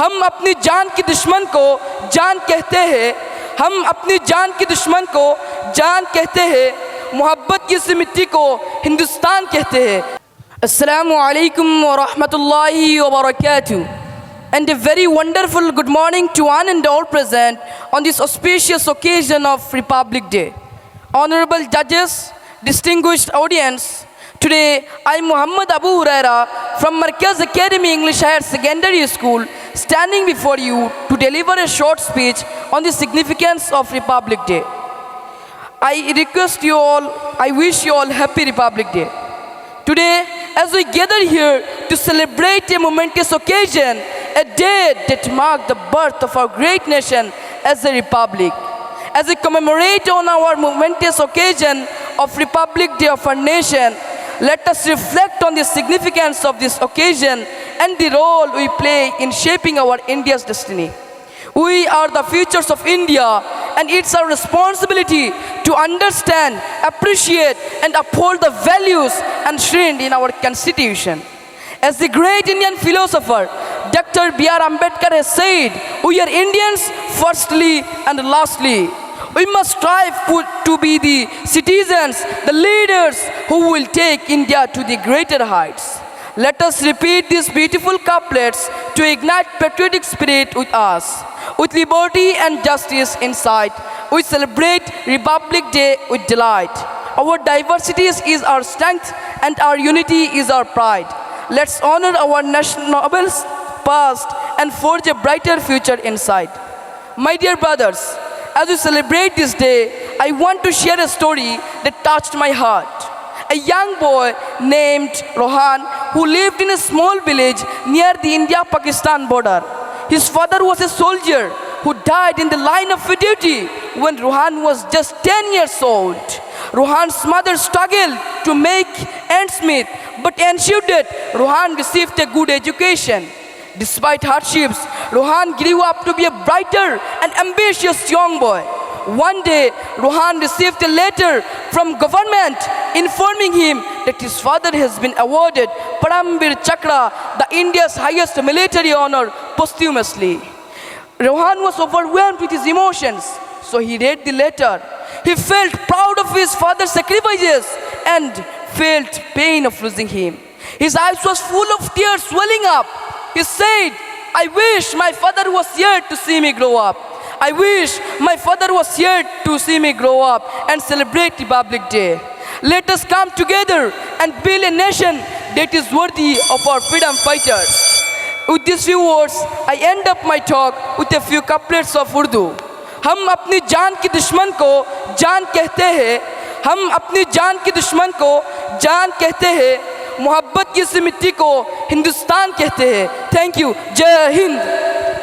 हम अपनी जान की दुश्मन को जान कहते हैं, हम अपनी जान की दुश्मन को जान कहते हैं, मोहब्बत की इस मिट्टी को हिंदुस्तान कहते हैं। अस्सलामु अलैकुम व रहमतुल्लाहि व बरकातुहू। And a very wonderful good morning to one and all present on this auspicious occasion of Republic Day. Honorable judges, distinguished audience, today I am Muhammad Abu Huraira from Markaz Academy English Higher Secondary School, standing before you to deliver a short speech on the significance of Republic Day. I request you all, I wish you all happy Republic Day. Today, as we gather here to celebrate a momentous occasion, a day that marked the birth of our great nation as a republic. As we commemorate on our momentous occasion of Republic Day of our nation, let us reflect on the significance of this occasion and the role we play in shaping our India's destiny. We are the futures of India, and it's our responsibility to understand, appreciate, and uphold the values enshrined in our Constitution. As the great Indian philosopher Dr. B.R. Ambedkar has said, we are Indians firstly and lastly. We must strive to be the citizens, the leaders who will take India to the greater heights. Let us repeat these beautiful couplets to ignite patriotic spirit with us. With liberty and justice in sight, we celebrate Republic Day with delight. Our diversity is our strength and our unity is our pride. Let's honor our national nobles past and forge a brighter future in sight. My dear brothers, as we celebrate this day, I want to share a story that touched my heart. A young boy named Rohan who lived in a small village near the India-Pakistan border. His father was a soldier who died in the line of duty when Rohan was just 10 years old. Rohan's mother struggled to make ends meet, but ensured that Rohan received a good education. Despite hardships, Rohan grew up to be a brighter and ambitious young boy. One day, Rohan received a letter from government informing him that his father has been awarded Paramvir Chakra, the India's highest military honor, posthumously. Rohan was overwhelmed with his emotions, so he read the letter. He felt proud of his father's sacrifices and felt pain of losing him. His eyes was full of tears welling up. He said, I wish my father was here to see me grow up. I wish my father was here to see me grow up and celebrate Republic Day. Let us come together and build a nation that is worthy of our freedom fighters. With these few words, I end up my talk with a few couplets of Urdu. हम अपनी जान की दुश्मन को जान कहते हैं, हम अपनी जान की दुश्मन को जान कहते हैं, मोहब्बत की इस मिट्टी को हिंदुस्तान कहते हैं। Thank you. जय हिंद।